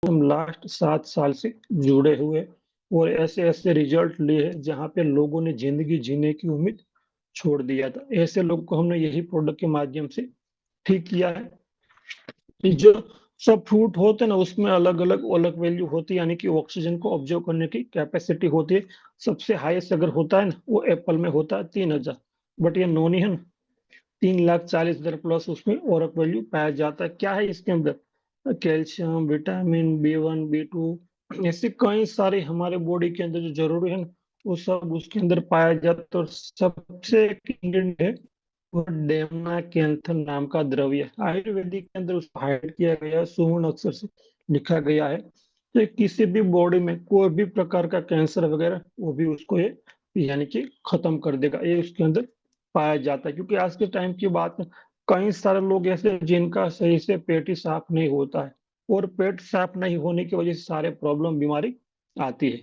हम लास्ट 7 साल से जुड़े हुए और ऐसे ऐसे रिजल्ट लिए हैं जहाँ पे लोगों ने जिंदगी जीने की उम्मीद छोड़ दिया था। ऐसे लोग को हमने यही प्रोडक्ट के माध्यम से ठीक किया है। कि जो सब फ्रूट होते हैं ना उसमें अलग अलग अलग वैल्यू होती है, यानी कि ऑक्सीजन को ऑब्जर्व करने की कैपेसिटी होती है। सबसे हाईएस्ट अगर होता है ना वो एप्पल में होता है 3,000, बट ये नोनी है ना 3,40,000 प्लस उसमें और वैल्यू पाया जाता है। क्या है इसके अंदर? कैल्शियम, विटामिन B1 B2, ऐसे कई सारे हमारे बॉडी के अंदर जो जरूरी है ना वो सब उसके अंदर पाया जाता है। और सबसे एक ingredient है वो डेमना कैंथर नाम का द्रव्य है। आयुर्वेदिक के अंदर उसको हाइड किया गया है, सुवर्ण अक्षर से लिखा गया है। तो ये किसी भी बॉडी में कोई भी प्रकार का कैंसर वगैरह वो भी उसको ये यानी कि खत्म कर देगा, ये उसके अंदर पाया जाता है। क्योंकि आज के टाइम की बात है, कई सारे लोग ऐसे हैं जिनका सही से पेट ही साफ नहीं होता है, और पेट साफ नहीं होने की वजह से सारे प्रॉब्लम बीमारी आती है।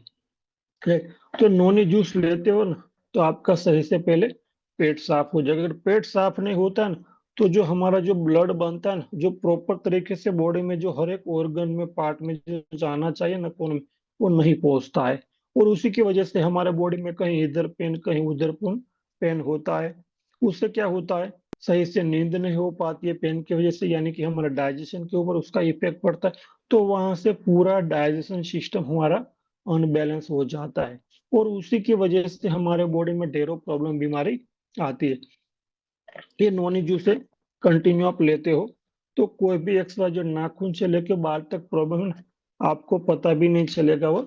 ठीक। तो नोनी जूस लेते हो ना तो आपका सही से पहले पेट साफ हो जाएगा। अगर पेट साफ नहीं होता ना तो जो हमारा जो ब्लड बनता है ना, जो प्रॉपर तरीके से बॉडी में जो हर एक ऑर्गन में पार्ट में जो जाना चाहिए ना खून में, वो नहीं पहुंचता है। और उसी की वजह से हमारे बॉडी में कहीं इधर पेन कहीं उधर पेन होता है। उससे क्या होता है, सही से नींद नहीं हो पाती है पेन की वजह से, यानी कि हमारा डाइजेशन के ऊपर उसका इफेक्ट पड़ता है। तो वहां से पूरा डाइजेशन सिस्टम हमारा अनबैलेंस हो जाता है, और उसी की वजह से हमारे बॉडी में ढेरों प्रॉब्लम बीमारी आती है। ये नॉनी जूस है, कंटिन्यू आप लेते हो तो कोई भी एक्स्ट्रा जो नाखून से लेके बाल तक प्रॉब्लम है ना, आपको पता भी नहीं चलेगा, वो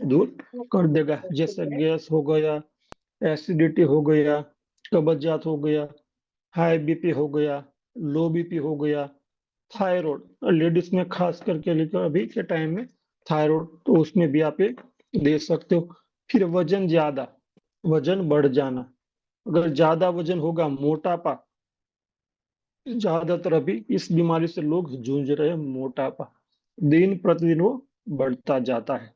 दूर कर देगा। जैसे गैस हो गया, एसिडिटी हो गया, कब्जियत हो गया, हाई बीपी हो गया, लो बीपी हो गया, थायराइड लेडीज में खास करके लेकर अभी के टाइम में थायराइड, तो उसमें भी आप ये दे सकते हो। फिर वजन ज्यादा, वजन बढ़ जाना, अगर ज्यादा वजन होगा, मोटापा, ज्यादातर अभी इस बीमारी से लोग जूझ रहे हैं, मोटापा दिन प्रतिदिन वो बढ़ता जाता है।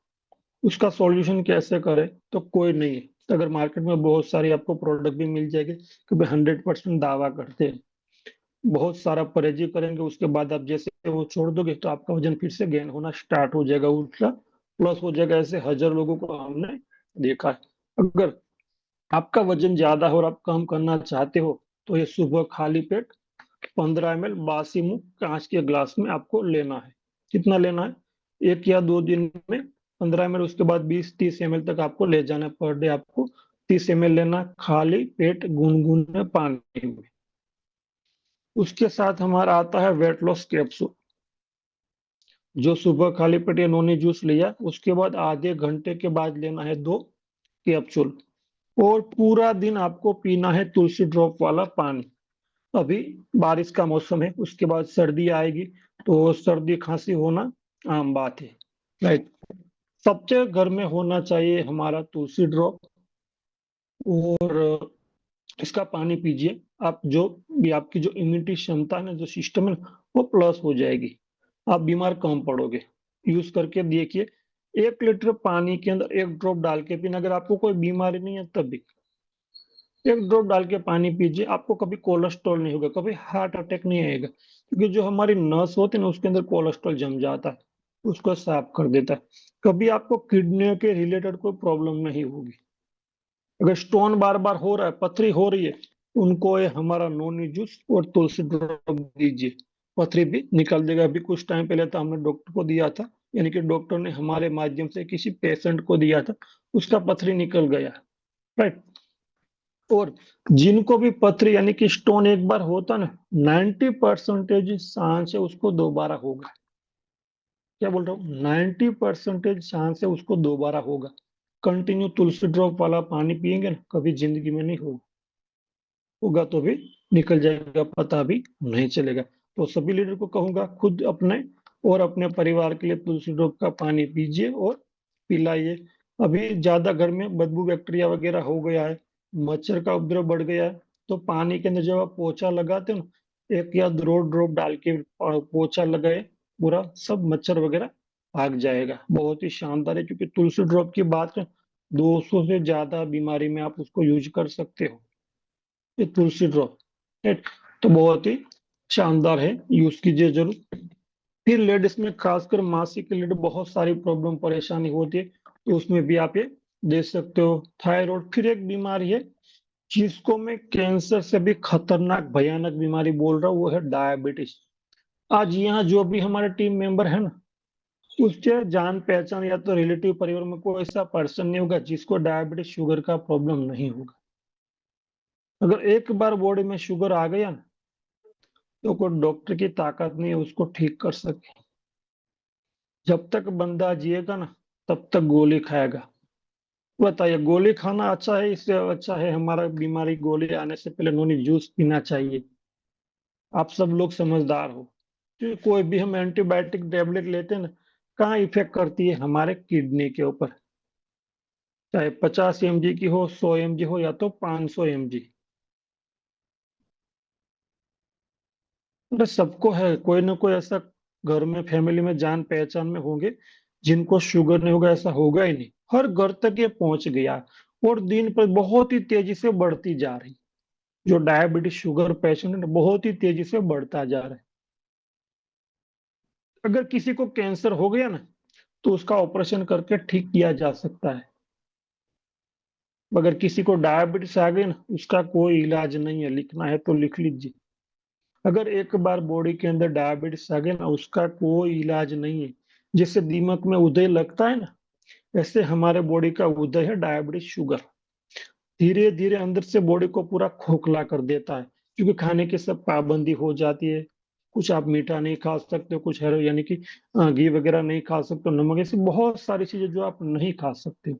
उसका सॉल्यूशन कैसे करें? तो कोई नहीं है। तो अगर मार्केट में बहुत सारी आपको प्रोडक्ट भी मिल जाएंगे, क्योंकि 100% दावा करते हैं, बहुत सारा परहेजी करेंगे उसके बाद आप जैसे वो छोड़ दोगे तो आपका वजन फिर से गेन होना स्टार्ट हो जाएगा, उल्टा प्लस हो जाएगा। ऐसे हजार लोगों को हमने देखा है। अगर आपका वजन ज्यादा हो और आप कम करना चाहते हो तो ये सुबह खाली पेट 15 ml बासी मुंह कांच के ग्लास में आपको लेना है। कितना लेना है? 1 या 2 दिन में 15 ml, उसके बाद 20-30 ml तक आपको ले जाना है। पर डे आपको 30 ml लेना है, खाली पेट गुनगुने पानी में। उसके साथ हमारा आता है वेट लॉस कैप्सूल, जो सुबह खाली पेट या नॉनी जूस लिया उसके बाद आधे घंटे के बाद लेना है 2 कैप्सूल। और पूरा दिन आपको पीना है तुलसी ड्रॉप वाला पानी। अभी बारिश का मौसम है, उसके बाद सर्दी आएगी, तो सर्दी खांसी होना आम बात है, राइट। सबके घर में होना चाहिए हमारा तुलसी ड्रॉप। और इसका पानी पीजिए आप, जो भी आपकी जो इम्यूनिटी क्षमता है ना, जो सिस्टम है ना, वो प्लस हो जाएगी, आप बीमार कम पड़ोगे। यूज करके देखिए, 1 लीटर पानी के अंदर 1 ड्रॉप डाल के पीना। अगर आपको कोई बीमारी नहीं है तब भी 1 ड्रॉप डाल के पानी पीजिए, आपको कभी कोलेस्ट्रॉल नहीं होगा, कभी हार्ट अटैक नहीं आएगा। क्योंकि जो हमारी नस होती है ना उसके अंदर कोलेस्ट्रॉल जम जाता है, उसको साफ कर देता है। कभी आपको किडनी के रिलेटेड कोई प्रॉब्लम नहीं होगी। अगर स्टोन बार बार हो रहा है, पथरी हो रही है, उनको ये हमारा नोनी जूस और तुलसी ड्रॉप दीजिए, पथरी भी निकल देगा। अभी कुछ टाइम पहले तो हमने डॉक्टर को दिया था, यानी कि डॉक्टर ने हमारे माध्यम से किसी पेशेंट को दिया था, उसका पथरी निकल गया, राइट। और जिनको भी पथरी यानी कि स्टोन एक बार होता ना, 90% चांस है उसको दोबारा होगा। क्या बोल रहा हूँ? 90% चांस है उसको दोबारा होगा। कंटिन्यू तुलसी ड्रॉप वाला पानी पियेंगे ना, कभी जिंदगी में नहीं होगा, होगा तो भी निकल जाएगा, पता भी नहीं चलेगा। तो सभी लीडर को कहूंगा खुद अपने और अपने परिवार के लिए तुलसी ड्रॉप का पानी पीजिए और पिलाइए। अभी ज्यादा घर में बदबू बैक्टीरिया वगैरह हो गया है, मच्छर का उपद्रव बढ़ गया है, तो पानी के अंदर जब आप पोछा लगाते हो ना, 1 या 2 ड्रॉप डाल के पोछा लगाए, पूरा सब मच्छर वगैरह भाग जाएगा। बहुत ही शानदार है, क्योंकि तुलसी ड्रॉप की बात है, 200 से ज्यादा बीमारी में आप उसको यूज कर सकते हो, ये तुलसी ड्रॉप, राइट। तो बहुत ही शानदार है, यूज कीजिए जरूर। फिर लेडीज में खासकर मासिक रिलेटेड बहुत सारी प्रॉब्लम परेशानी होती है, तो उसमें भी आप ये दे सकते हो। थायराइड फिर एक बीमारी है जिसको मैं कैंसर से भी खतरनाक भयानक बीमारी बोल रहा हूँ, वो है डायबिटीज। आज यहाँ जो भी हमारे टीम मेंबर है ना, उसके जान पहचान या तो रिलेटिव परिवार में कोई ऐसा पर्सन नहीं होगा जिसको डायबिटीज शुगर का प्रॉब्लम नहीं होगा। अगर एक बार बॉडी में शुगर आ गया ना, तो कोई डॉक्टर की ताकत नहीं है उसको ठीक कर सके। जब तक बंदा जिएगा ना, तब तक गोली खाएगा। बताइए, गोली खाना अच्छा है? इससे अच्छा है हमारा बीमारी गोली आने से पहले नोनी जूस पीना चाहिए। आप सब लोग समझदार हो। तो कोई भी हम एंटीबायोटिक टेबलेट लेते हैं ना, कहाँ इफेक्ट करती है? हमारे किडनी के ऊपर। चाहे 50 mg की हो, 100 mg हो, या तो 500 mg। अरे सबको है, कोई ना कोई ऐसा घर में फैमिली में जान पहचान में होंगे जिनको शुगर नहीं होगा, ऐसा होगा ही नहीं। हर घर तक ये पहुंच गया और दिन पर बहुत ही तेजी से बढ़ती जा रही। जो डायबिटीज शुगर पेशेंट है ना, बहुत ही तेजी से बढ़ता जा रहा है। अगर किसी को कैंसर हो गया ना, तो उसका ऑपरेशन करके ठीक किया जा सकता है। अगर किसी को डायबिटीज आ गई ना, उसका कोई इलाज नहीं है। लिखना है तो लिख लीजिए। अगर एक बार बॉडी के अंदर डायबिटीज आ गया ना, उसका कोई इलाज नहीं है। जैसे दिमाग में उदय लगता है ना, ऐसे हमारे बॉडी का उदय है डायबिटीज शुगर। धीरे धीरे अंदर से बॉडी को पूरा खोखला कर देता है, क्योंकि खाने की सब पाबंदी हो जाती है। कुछ आप मीठा नहीं खा सकते हो, कुछ है यानी कि घी वगैरह नहीं खा सकते हो, नमक, ऐसी बहुत सारी चीजें जो आप नहीं खा सकते हो।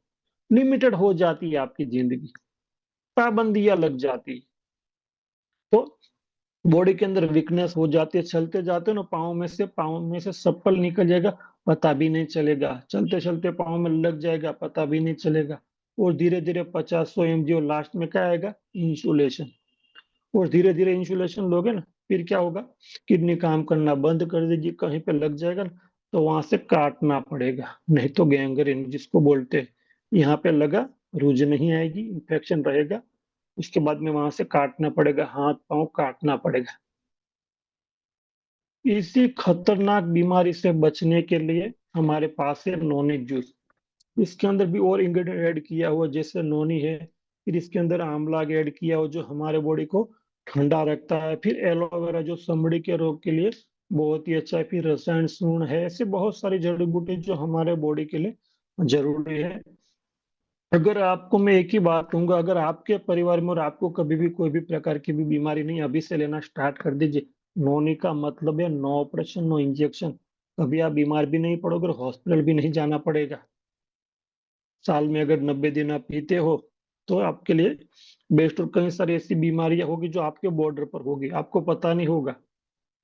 लिमिटेड हो जाती है आपकी जिंदगी, पाबंदियां लग जाती है। तो बॉडी के अंदर वीकनेस हो जाती है। चलते जाते हो ना, पाँव में से सप्पल निकल जाएगा, पता भी नहीं चलेगा। चलते चलते पाँव में लग जाएगा, पता भी नहीं चलेगा। और धीरे धीरे 50-100 mg और लास्ट में क्या आएगा? इंसुलेशन। और धीरे धीरे इंसुलेशन लोगे ना, फिर क्या होगा? किडनी काम करना बंद कर देगी, कहीं पे लग जाएगा ना, तो वहां से काटना पड़ेगा, नहीं तो गैंग्रीन जिसको बोलते हैं। यहाँ पे लगा, रूज नहीं आएगी, इंफेक्शन रहेगा। उसके बाद में वहां से काटना पड़ेगा, हाथ पांव काटना पड़ेगा। इसी खतरनाक बीमारी से बचने के लिए हमारे पास है नोनी जूस। इसके अंदर भी और इंग्रेडिएंट ऐड किया हुआ, जैसे नोनी है, फिर इसके अंदर आंवला ऐड किया हुआ जो हमारे बॉडी को ठंडा रखता है। फिर एलोवेरा जो चमड़ी के रोग के लिए बहुत ही अच्छा है। फिर रसायन सूर्ण है। ऐसे बहुत सारी जड़ी बूटी जो हमारे बॉडी के लिए जरूरी है। अगर आपको मैं एक ही बात कहूंगा, अगर आपके परिवार में और आपको कभी भी कोई भी प्रकार की भी बीमारी नहीं, अभी से लेना स्टार्ट कर दीजिए। नोनी का मतलब है नो ऑपरेशन नो इंजेक्शन। कभी आप बीमार भी नहीं पड़ोगे और हॉस्पिटल भी नहीं जाना पड़ेगा। साल में अगर 90 दिन आप पीते हो, तो आपके लिए बेस्ट। और कई सारी ऐसी बीमारियां होगी जो आपके बॉर्डर पर होगी, आपको पता नहीं होगा,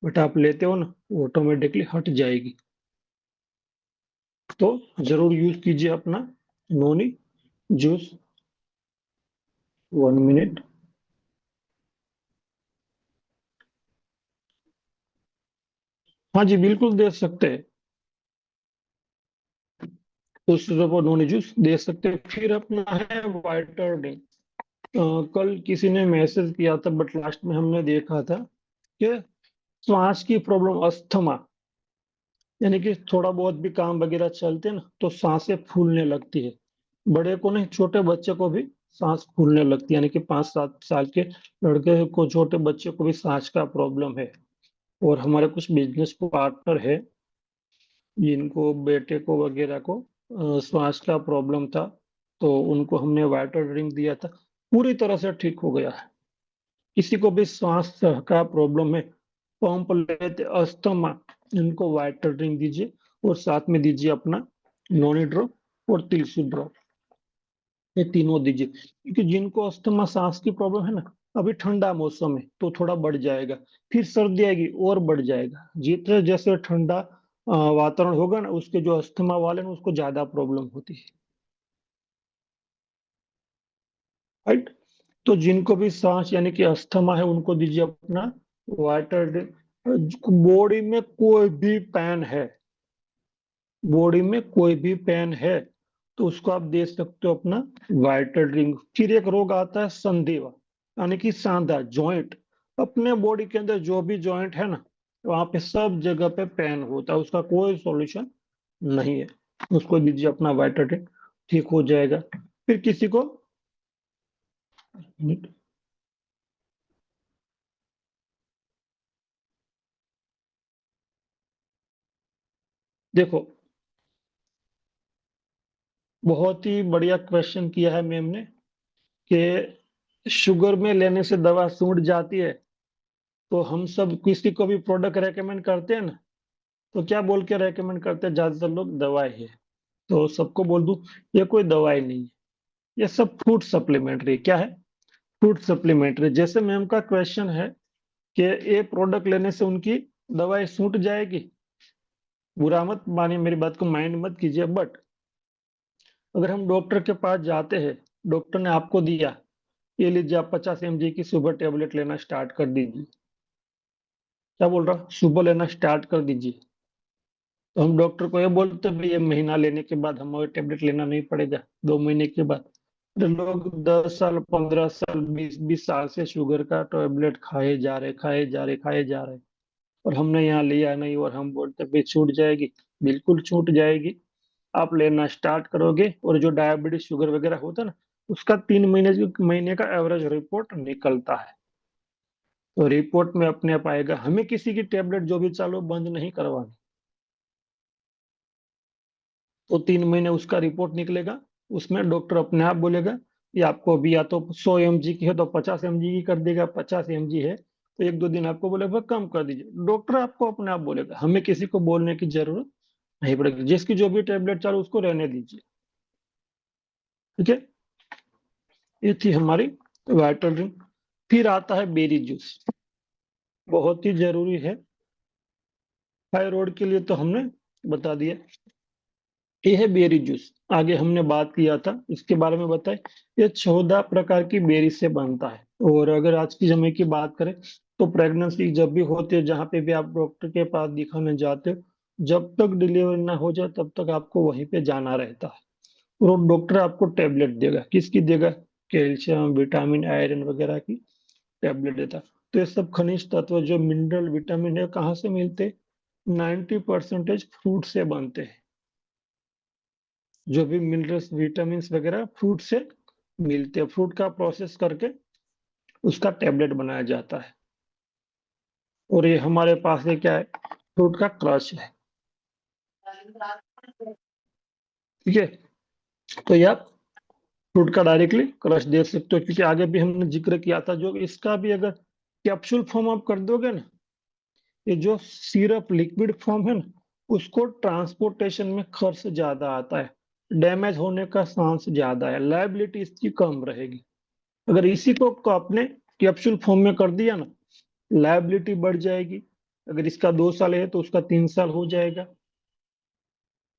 बट आप लेते हो ना, ऑटोमेटिकली हट जाएगी। तो जरूर यूज कीजिए अपना नोनी जूस। 1 मिनट। हाँ जी, बिल्कुल दे सकते हैं। उस वो नॉन जूस दे सकते हैं। फिर अपना है वाइटर डे। कल किसी ने मैसेज किया था, बट लास्ट में हमने देखा था कि श्वास की प्रॉब्लम, अस्थमा, यानी कि थोड़ा बहुत भी काम वगैरह चलते हैं ना, तो सांसें फूलने लगती है। बड़े को नहीं, छोटे बच्चे को भी सांस फूलने लगती है। यानी कि 5-7 साल के लड़के को, छोटे बच्चे को भी सांस का प्रॉब्लम है। और हमारे कुछ बिजनेस पार्टनर है जिनको, बेटे को वगैरह को श्वास का प्रॉब्लम था, तो उनको हमने वाटर ड्रिंक दिया था, पूरी तरह से ठीक हो गया है। किसी को भी श्वास का प्रॉब्लम है, पंप लेते, अस्थमा, इनको वाटर ड्रिंक दीजिए। और साथ में दीजिए अपना नॉनी ड्रॉप और तुलसी ड्रॉप, ये तीनों दीजिए। क्योंकि जिनको अस्थमा सांस की प्रॉब्लम है ना, अभी ठंडा मौसम है तो थोड़ा बढ़ जाएगा, फिर सर्दी आएगी और बढ़ जाएगा। जितने जैसे ठंडा वातावरण होगा ना, उसके जो अस्थमा वाले ना, उसको ज्यादा प्रॉब्लम होती है। राइट। तो जिनको भी सांस यानी कि अस्थमा है, उनको दीजिए अपना वाटर। बॉडी में कोई भी पेन है, बॉडी में कोई भी पेन है, तो उसको आप दे सकते हो अपना वाइटर ड्रिंक। फिर एक रोग आता है संधिवा, यानी कि सांधा, जॉइंट। अपने बॉडी के अंदर जो भी जॉइंट है ना, वहां पे सब जगह पे पेन होता है, उसका कोई सॉल्यूशन नहीं है। उसको दीजिए अपना वाइटाडिन, ठीक हो जाएगा। फिर किसी को देखो, बहुत ही बढ़िया क्वेश्चन किया है मैम ने कि शुगर में लेने से दवा सूट जाती है। तो हम सब किसी को भी प्रोडक्ट रेकमेंड करते हैं ना, तो क्या बोल के रेकमेंड करते हैं ज्यादातर लोग? दवाई है। तो सबको बोल दूं, ये कोई दवाई नहीं है, ये सब फूड सप्लीमेंट्री। क्या है? Food supplementary. जैसे मैम का क्वेश्चन है कि ये प्रोडक्ट लेने से उनकी दवाई छूट जाएगी, बुरा मत मानिए, मेरी बात को माइंड मत कीजिए, बट अगर हम डॉक्टर के पास जाते हैं, डॉक्टर ने आपको दिया, ये लीजिए आप 50 mg की सुबह टेबलेट लेना स्टार्ट कर दीजिए। क्या बोल रहा? सुबह लेना स्टार्ट कर दीजिए। तो हम डॉक्टर को ये बोलते हैं भाई ये महीना लेने के बाद हमें टेबलेट लेना नहीं पड़ेगा, 2 महीने के बाद। तो लोग 10 साल, 15 साल, 20 20 साल से शुगर का टेबलेट खाए जा रहे, खाए जा रहे, खाए जा रहे, और हमने यहाँ लिया नहीं, और हम बोलते भाई छूट जाएगी। बिल्कुल छूट जाएगी। आप लेना स्टार्ट करोगे, और जो डायबिटीज शुगर वगैरह होता है ना, उसका 3 महीने का एवरेज रिपोर्ट निकलता है। तो रिपोर्ट में अपने आप आएगा, हमें किसी की टेबलेट जो भी चालू बंद नहीं करवानी। तो 3 महीने उसका रिपोर्ट निकलेगा, उसमें डॉक्टर अपने आप बोलेगा कि आपको अभी या तो 100 mg की है तो 50 mg की कर देगा, 50 mg है तो 1 2 दिन आपको बोलेगा कम कर दीजिए। डॉक्टर आपको अपने आप बोलेगा, हमें किसी को बोलने की जरूरत नहीं पड़ेगी। जिसकी जो भी टेबलेट चालू उसको रहने दीजिए। ठीक है, ये थी हमारी वाइटल ड्रिंक। फिर आता है बेरी जूस, बहुत ही जरूरी है थायराइड के लिए, तो हमने बता दिया। ये है बेरी जूस, आगे हमने बात किया था इसके बारे में बताए। ये 14 प्रकार की बेरी से बनता है। और अगर आज की समय की बात करें, तो प्रेगनेंसी जब भी होती है, जहाँ पे भी आप डॉक्टर के पास दिखाने जाते हो, जब तक डिलीवरी ना हो जाए तब तक आपको वहीं पे जाना रहता है। और वो डॉक्टर आपको टेबलेट देगा, किसकी देगा? कैल्शियम, विटामिन, आयरन वगैरह की टेबलेट देता है। तो ये सब खनिज तत्व जो मिनरल विटामिन है कहाँ से मिलते? 90% फ्रूट से बनते हैं। जो भी मिनरल्स विटामिन वगैरह फ्रूट से मिलते हैं, फ्रूट का प्रोसेस करके उसका टेबलेट बनाया जाता है। और ये हमारे पास ये क्या है? फ्रूट का क्रश है। ठीक है, तो ये आप फ्रूट का डायरेक्टली क्रश दे सकते हो, क्योंकि आगे भी हमने जिक्र किया था, जो इसका भी अगर कैप्सूल फॉर्म आप कर दोगे ना, ये जो सिरप लिक्विड फॉर्म है ना, उसको ट्रांसपोर्टेशन में खर्च ज्यादा आता है, डैमेज होने का चांस ज्यादा है, लाइबिलिटी इसकी कम रहेगी। अगर इसी को आपने कैप्सूल फॉर्म में कर दिया ना, लाइबिलिटी बढ़ जाएगी। अगर इसका 2 साल है तो उसका 3 साल हो जाएगा।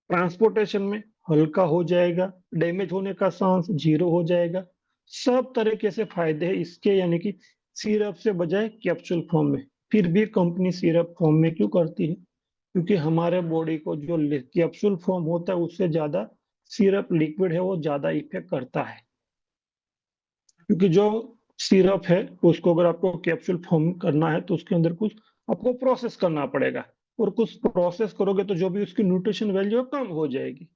ट्रांसपोर्टेशन में हल्का हो जाएगा, डैमेज होने का चांस जीरो हो जाएगा। सब तरीके से फायदे हैं इसके, यानी कि सिरप से बजाय कैप्सूल फॉर्म में। फिर भी कंपनी सिरप फॉर्म में क्यों करती है? क्योंकि हमारे बॉडी को जो कैप्सूल फॉर्म होता है उससे ज्यादा सिरप लिक्विड है वो ज्यादा इफेक्ट करता है। क्योंकि जो सिरप है उसको अगर आपको कैप्सूल फॉर्म करना है तो उसके अंदर कुछ आपको प्रोसेस करना पड़ेगा, और कुछ प्रोसेस करोगे तो जो भी उसकी न्यूट्रिशन वैल्यू है कम हो जाएगी।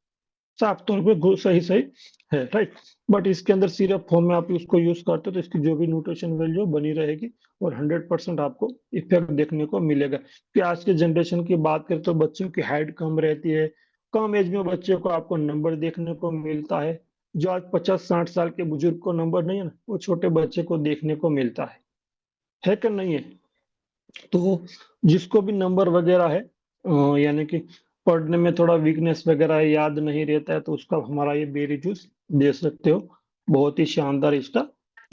साफ तौर पे सही सही है, राइट। बट इसके अंदर सिरप फॉर्म में आप उसको यूज करते हो तो इसकी जो भी न्यूट्रिशन वैल्यू बनी रहेगी, और 100% आपको इफेक्ट देखने को मिलेगा। कि आज के जनरेशन की बात करें तो बच्चों की हाइट कम रहती है, कम एज में बच्चे को आपको नंबर देखने को मिलता है। जो आज 50 60 साल के बुजुर्ग को नंबर नहीं है ना, वो छोटे बच्चे को देखने को मिलता है कि नहीं है? तो जिसको भी नंबर वगैरह है, यानी कि पढ़ने में थोड़ा वीकनेस वगैरह है, याद नहीं रहता है, तो उसका हमारा ये बेरी जूस दे सकते हो। बहुत ही शानदार इसका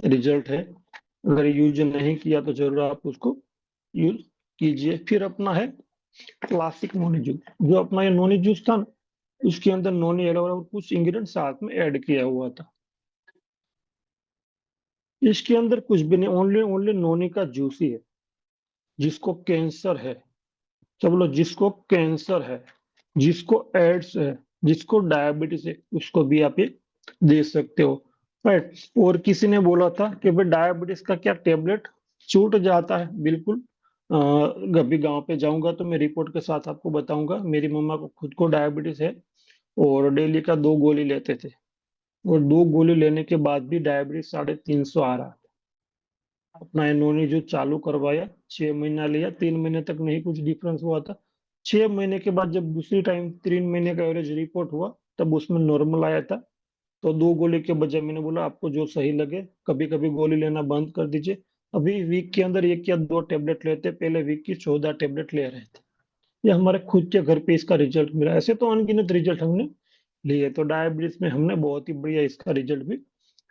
रिजल्ट है। अगर यूज नहीं किया तो जरूर आप उसको यूज कीजिए। फिर अपना है क्लासिक नोनी जूस। जो अपना ये नोनी जूस था ना, उसके अंदर नोनी एलोवेरा और कुछ इंग्रेडिएंट साथ में ऐड किया हुआ था। इसके अंदर कुछ भी नहीं, ओनली ओनली नोनी का जूस ही है। जिसको कैंसर है, चलो जिसको कैंसर है, जिसको एड्स है, जिसको डायबिटीज है, उसको भी आप ये दे सकते हो, राइट। और किसी ने बोला था कि भाई डायबिटीज का क्या टेबलेट छूट जाता है? बिल्कुल कभी गांव पे जाऊंगा तो मैं रिपोर्ट के साथ आपको बताऊंगा। मेरी मम्मा को खुद को डायबिटीज है और डेली का 2 गोली लेते थे, और 2 गोली लेने के बाद भी डायबिटीज 350 आ रहा। अपना इन्होंने जो चालू करवाया, 6 महीना लिया, 3 महीने तक नहीं कुछ डिफरेंस हुआ था। 6 महीने के बाद जब दूसरी टाइम 3 महीने का एवरेज रिपोर्ट हुआ, तब उसमें नॉर्मल आया था। तो 2 गोली के बजाय मैंने बोला आपको जो सही लगे, कभी कभी गोली लेना बंद कर दीजिए। अभी वीक के अंदर 1 या 2 टेबलेट लेते, पहले वीक की 14 टेबलेट ले रहे थे। ये हमारे खुद के घर पे इसका रिजल्ट मिला। ऐसे तो अनगिनत रिजल्ट हमने लिए, तो डायबिटीज में हमने बहुत ही बढ़िया इसका रिजल्ट भी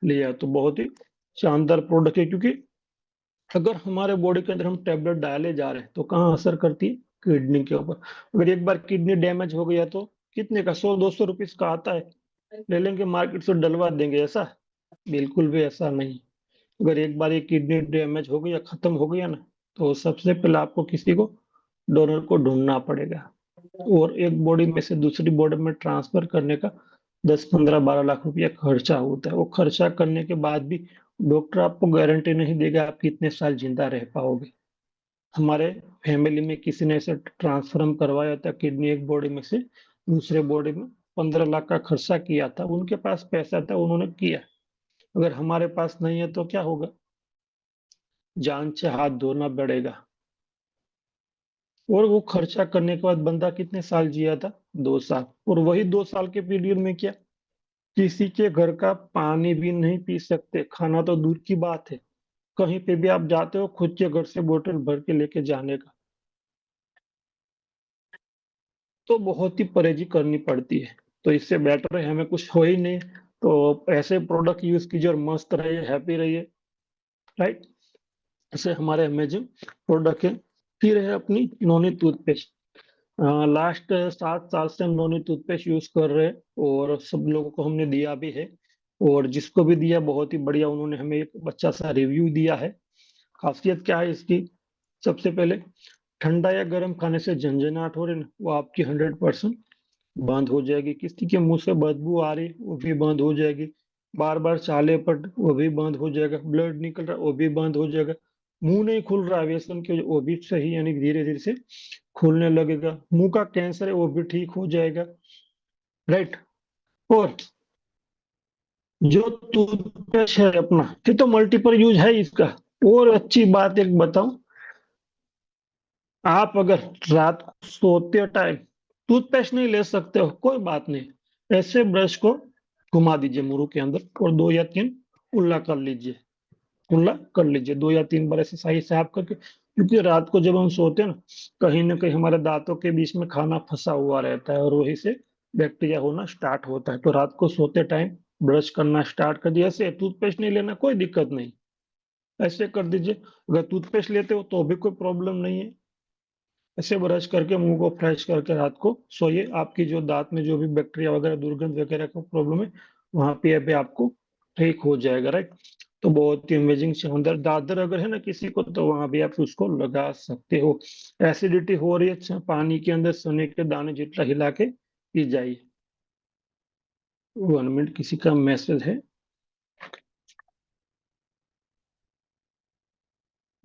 लिया। तो बहुत ही शानदार प्रोडक्ट है, क्योंकि अगर हमारे बॉडी के अंदर हम टेबलेट डाले जा रहे हैं तो कहाँ असर करती है? किडनी के ऊपर। अगर एक बार किडनी डैमेज हो गया तो कितने का, 100-200 रुपीज का आता है, ले लेंगे मार्केट से डलवा देंगे, ऐसा? बिल्कुल भी ऐसा नहीं। अगर एक बार ये किडनी डैमेज हो गया, खत्म हो गया ना, तो सबसे पहले आपको किसी को, डोनर को ढूंढना पड़ेगा। और एक बॉडी में से दूसरी बॉडी में ट्रांसफर करने का 10-15-12 लाख रुपया खर्चा होता है। वो खर्चा करने के बाद भी डॉक्टर आपको गारंटी नहीं देगा आप कितने साल जिंदा रह पाओगे। हमारे फैमिली में किसी ने ऐसे ट्रांसफर करवाया था किडनी, एक बॉडी में से दूसरे बॉडी में, 15 लाख का खर्चा किया था। उनके पास पैसा था, उन्होंने किया। अगर हमारे पास नहीं है तो क्या होगा? जान से हाथ धोना पड़ेगा। और वो खर्चा करने के बाद बंदा कितने साल जिया था? 2 साल। और वही 2 साल के पीरियड में क्या, किसी के घर का पानी भी नहीं पी सकते, खाना तो दूर की बात है। कहीं पे भी आप जाते हो, खुद के घर से बोतल भर के लेके जाने का, तो बहुत ही परहेजी करनी पड़ती है। तो इससे बेटर है हमें कुछ हो ही नहीं, तो ऐसे प्रोडक्ट यूज कीजिए और मस्त रहिए, हैप्पी रहिए, राइट? ऐसे हमारे अमेजिंग प्रोडक्ट है। फिर है अपनी नोनी टूथपेस्ट। लास्ट 7 साल से हम नोनी टूथपेस्ट यूज कर रहे हैं, और सब लोगों को हमने दिया भी है। और जिसको भी दिया बहुत ही बढ़िया, उन्होंने हमें एक अच्छा सा रिव्यू दिया है। खासियत क्या है इसकी? सबसे पहले, ठंडा या गर्म खाने से झंझनाहट हो रही ना, वो आपकी 100% बंद हो जाएगी। किसी के मुंह से बदबू आ रही, वो भी बंद हो जाएगी। बार बार चाले पट, वो भी बंद हो जाएगा। ब्लड निकल रहा है, वो भी बंद हो जाएगा। मुंह नहीं खुल रहा है व्यसन के, वो भी सही, यानी धीरे धीरे से खुलने लगेगा। मुंह का कैंसर है वो भी ठीक हो जाएगा, राइट? और जो टूथपेस्ट है अपना, ये तो मल्टीपल यूज है इसका। और अच्छी बात एक बताऊं, आप अगर रात को सोते टाइम टूथपेस्ट नहीं ले सकते हो, कोई बात नहीं, ऐसे ब्रश को घुमा दीजिए मुंह के अंदर और 2 या 3 कुल्ला कर लीजिए। कुल्ला कर लीजिए 2 या 3 बार, ऐसे सही से आप करके, क्योंकि रात को जब हम सोते हैं ना कहीं हमारे दांतों के बीच में खाना फंसा हुआ रहता है, और वहीं से बैक्टीरिया होना स्टार्ट होता है। तो रात को सोते टाइम ब्रश करना स्टार्ट कर दिया। ऐसे टूथपेस्ट नहीं लेना, कोई दिक्कत नहीं, ऐसे कर दीजिए। अगर टूथपेस्ट लेते हो तो भी कोई प्रॉब्लम नहीं है। ऐसे ब्रश करके मुंह को फ्रेश करके रात को सोइए, आपकी जो दांत में जो भी बैक्टीरिया वगैरह, दुर्गंध वगैरह का प्रॉब्लम है, वहां पे अभी आपको ठीक हो जाएगा, राइट? तो बहुत ही अमेजिंग, शानदार। दादर अगर है ना किसी को, तो वहां भी आप उसको लगा सकते हो। एसिडिटी हो रही है, अच्छा, पानी के अंदर सोने के दाने जितना हिला के पी जाइए। 1 मिनट, किसी का मैसेज है।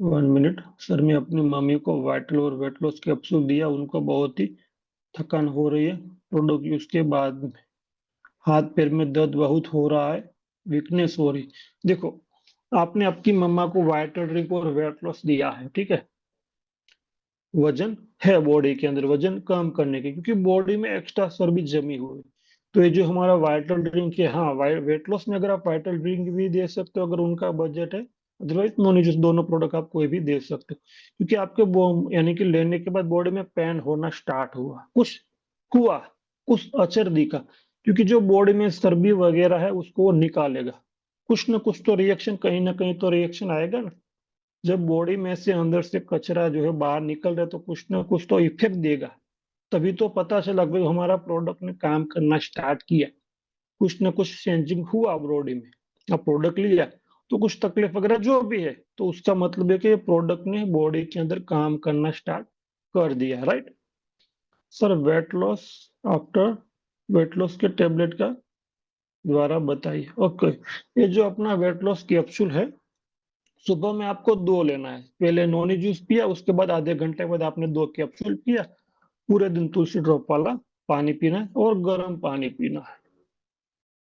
1 मिनट सर, मैं अपनी मम्मी को वाइटल और वेट लॉस कैप्सूल दिया, उनको बहुत ही थकान हो रही है प्रोडक्ट यूज के बाद में। हाथ पैर में दर्द बहुत हो रहा है, वीकनेस हो रही। देखो, आपने आपकी मम्मा को वाइटल ड्रिंक और वेट लॉस दिया है, ठीक है, वजन है बॉडी के अंदर, वजन कम करने के, क्योंकि बॉडी में एक्स्ट्रा चर्बी जमी हुई है। तो ये जो हमारा वाइटल ड्रिंक है, हाँ, वेट लॉस में अगर आप वाइटल ड्रिंक भी दे सकते हो अगर उनका बजट है। अदरवाइज नॉन जूस दोनों प्रोडक्ट आप कोई भी दे सकते हो। क्योंकि आपके यानी कि लेने के बाद बॉडी में पेन होना स्टार्ट हुआ कुछ असर दिखा, क्योंकि जो बॉडी में चर्बी वगैरह है उसको वो निकालेगा। कुछ ना कुछ तो रिएक्शन, कहीं ना कहीं तो रिएक्शन आएगा ना। जब बॉडी में से अंदर से कचरा जो है बाहर निकल रहा है, तो कुछ ना कुछ तो इफेक्ट देगा। तभी तो पता चला कि हमारा प्रोडक्ट ने काम करना स्टार्ट किया। कुछ ना कुछ चेंजिंग हुआ बॉडी में। अब प्रोडक्ट लिया तो कुछ तकलीफ वगैरह जो भी है, तो उसका मतलब है कि प्रोडक्ट ने बॉडी के अंदर काम करना स्टार्ट कर दिया, right? Sir, weight loss after weight loss के टेबलेट का द्वारा बताइए। ओके, ये जो अपना वेट लॉस कैप्सूल है, सुबह में आपको 2 लेना है। पहले नॉनी जूस पिया, उसके बाद आधे घंटे बाद आपने 2 कैप्सूल पिया। पूरे दिन तुलसी ड्रॉप वाला पानी पीना है और गर्म पानी पीना है।